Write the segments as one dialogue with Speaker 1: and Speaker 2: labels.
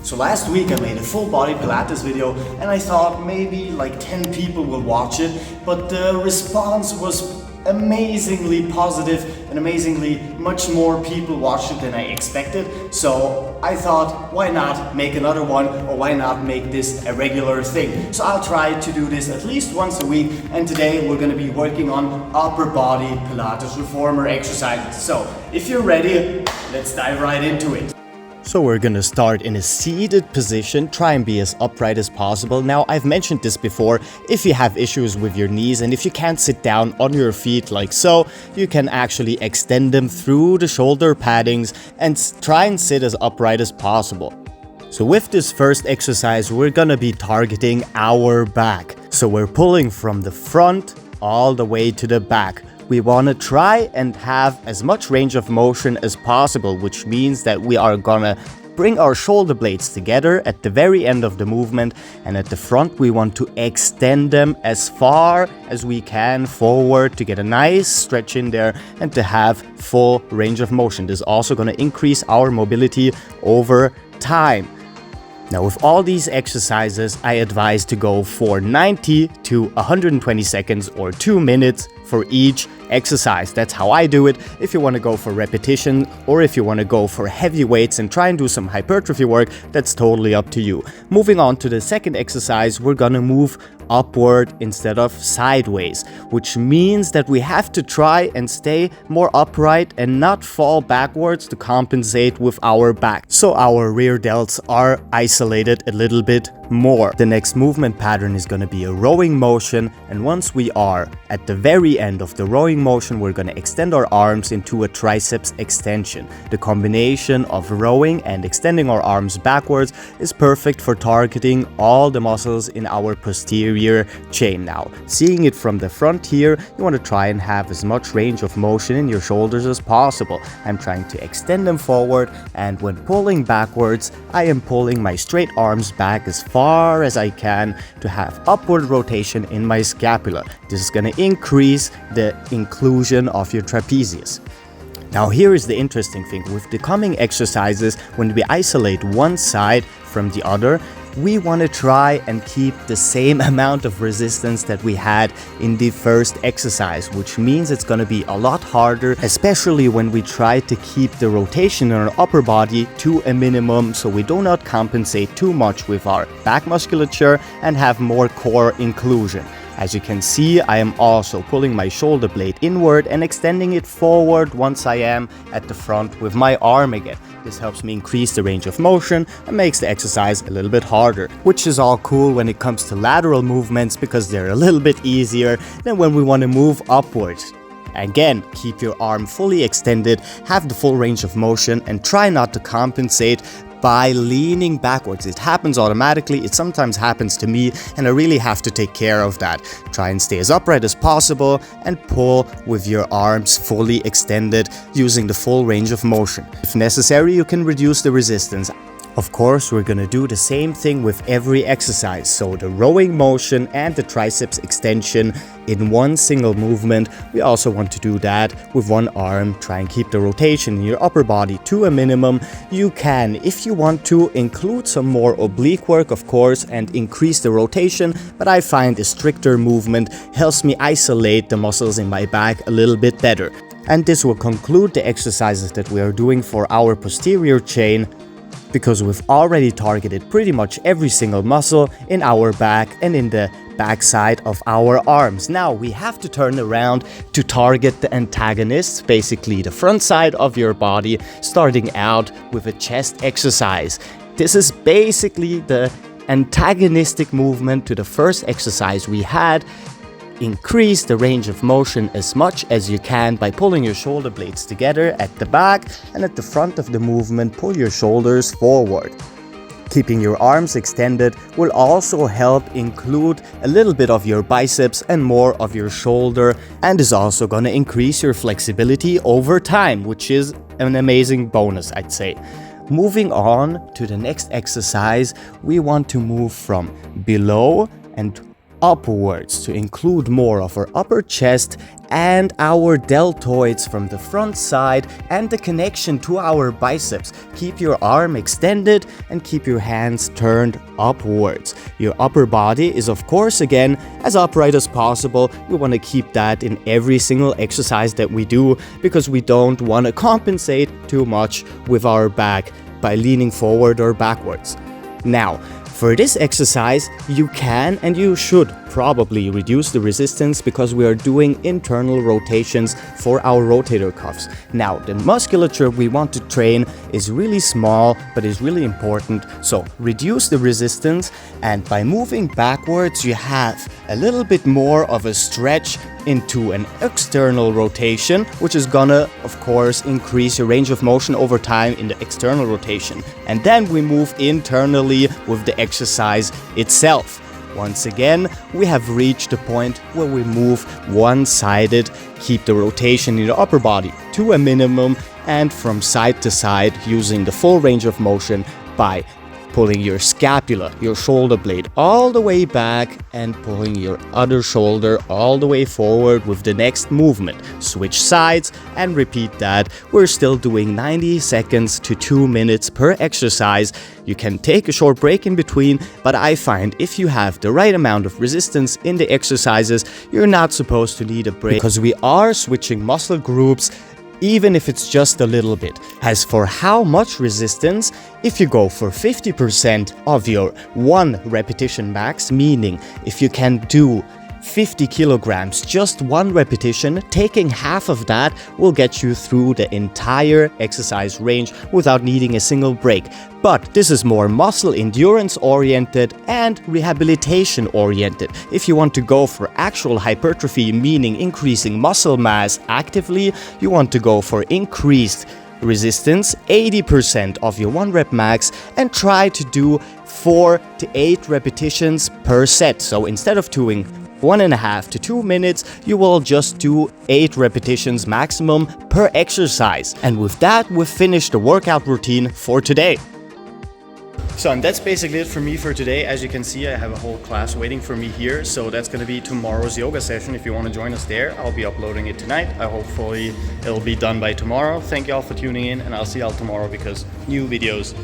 Speaker 1: So last week I made a full body Pilates video and I thought maybe like 10 people will watch it, but the response was amazingly positive and amazingly much more people watched it than I expected. So I thought, why not make another one, or why not make this a regular thing? So I'll try to do this at least once a week, and today we're going to be working on upper body Pilates Reformer exercises. So if you're ready, let's dive right into it.
Speaker 2: So we're gonna start in a seated position, try and be as upright as possible. Now, I've mentioned this before, if you have issues with your knees and if you can't sit down on your feet like so, you can actually extend them through the shoulder paddings and try and sit as upright as possible. So with this first exercise, we're gonna be targeting our back. So we're pulling from the front all the way to the back. We want to try and have as much range of motion as possible, which means that we are gonna bring our shoulder blades together at the very end of the movement, and at the front we want to extend them as far as we can forward to get a nice stretch in there and to have full range of motion. This is also going to increase our mobility over time. Now, with all these exercises, I advise to go for 90 to 120 seconds or 2 minutes for each exercise. That's how I do it. If you want to go for repetition, or if you want to go for heavy weights and try and do some hypertrophy work, that's totally up to you. Moving on to the second exercise, we're gonna move upward instead of sideways, which means that we have to try and stay more upright and not fall backwards to compensate with our back. So our rear delts are isolated a little bit more. The next movement pattern is going to be a rowing motion, and once we are at the very end of the rowing motion, we're going to extend our arms into a triceps extension. The combination of rowing and extending our arms backwards is perfect for targeting all the muscles in our posterior chain. Now, seeing it from the front here, you want to try and have as much range of motion in your shoulders as possible. I'm trying to extend them forward, and when pulling backwards, I am pulling my straight arms back as far as I can to have upward rotation in my scapula. This is going to increase the inclusion of your trapezius. Now, here is the interesting thing. With the coming exercises, when we isolate one side from the other, we want to try and keep the same amount of resistance that we had in the first exercise, which means it's going to be a lot harder, especially when we try to keep the rotation in our upper body to a minimum, so we do not compensate too much with our back musculature and have more core inclusion. As you can see, I am also pulling my shoulder blade inward and extending it forward once I am at the front with my arm again. This helps me increase the range of motion and makes the exercise a little bit harder, which is all cool when it comes to lateral movements because they're a little bit easier than when we want to move upwards. Again, keep your arm fully extended, have the full range of motion, and try not to compensate by leaning backwards. It happens automatically. It sometimes happens to me, and I really have to take care of that. Try and stay as upright as possible and pull with your arms fully extended using the full range of motion. If necessary, you can reduce the resistance. Of course, we're gonna do the same thing with every exercise. So the rowing motion and the triceps extension in one single movement. We also want to do that with one arm. Try and keep the rotation in your upper body to a minimum. You can, if you want to, include some more oblique work, of course, and increase the rotation, but I find a stricter movement helps me isolate the muscles in my back a little bit better. And this will conclude the exercises that we are doing for our posterior chain, because we've already targeted pretty much every single muscle in our back and in the backside of our arms. Now we have to turn around to target the antagonists, basically the front side of your body, starting out with a chest exercise. This is basically the antagonistic movement to the first exercise we had. Increase the range of motion as much as you can by pulling your shoulder blades together at the back, and at the front of the movement, pull your shoulders forward. Keeping your arms extended will also help include a little bit of your biceps and more of your shoulder, and is also going to increase your flexibility over time, which is an amazing bonus, I'd say. Moving on to the next exercise, we want to move from below and upwards to include more of our upper chest and our deltoids from the front side and the connection to our biceps. Keep your arm extended and keep your hands turned upwards. Your upper body is, of course, again, as upright as possible. We want to keep that in every single exercise that we do because we don't want to compensate too much with our back by leaning forward or backwards. Now, for this exercise, you can and you should probably reduce the resistance because we are doing internal rotations for our rotator cuffs. Now, the musculature we want to train is really small, but is really important. So reduce the resistance, and by moving backwards, you have a little bit more of a stretch into an external rotation, which is gonna, of course, increase your range of motion over time in the external rotation. And then we move internally with the exercise itself. Once again, we have reached the point where we move one-sided, keep the rotation in the upper body to a minimum, and from side to side using the full range of motion by pulling your scapula, your shoulder blade all the way back and pulling your other shoulder all the way forward with the next movement. Switch sides and repeat that. We're still doing 90 seconds to 2 minutes per exercise. You can take a short break in between, but I find if you have the right amount of resistance in the exercises, you're not supposed to need a break because we are switching muscle groups, even if it's just a little bit. As for how much resistance, if you go for 50% of your 1 repetition max, meaning if you can do 50 kilograms, just 1 repetition, taking half of that will get you through the entire exercise range without needing a single break. But this is more muscle endurance oriented and rehabilitation oriented. If you want to go for actual hypertrophy, meaning increasing muscle mass actively, you want to go for increased resistance, 80% of your 1 rep max, and try to do 4 to 8 repetitions per set. So instead of doing 1.5 to 2 minutes, you will just do 8 repetitions maximum per exercise. And with that, we've finished the workout routine for today. So, and that's basically it for me for today. As you can see, I have a whole class waiting for me here. So that's going to be tomorrow's yoga session. If you want to join us there, I'll be uploading it tonight. Hopefully it'll be done by tomorrow. Thank you all for tuning in, and I'll see y'all tomorrow because new videos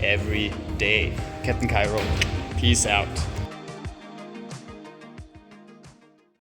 Speaker 2: every day. Captain Cairo, peace out.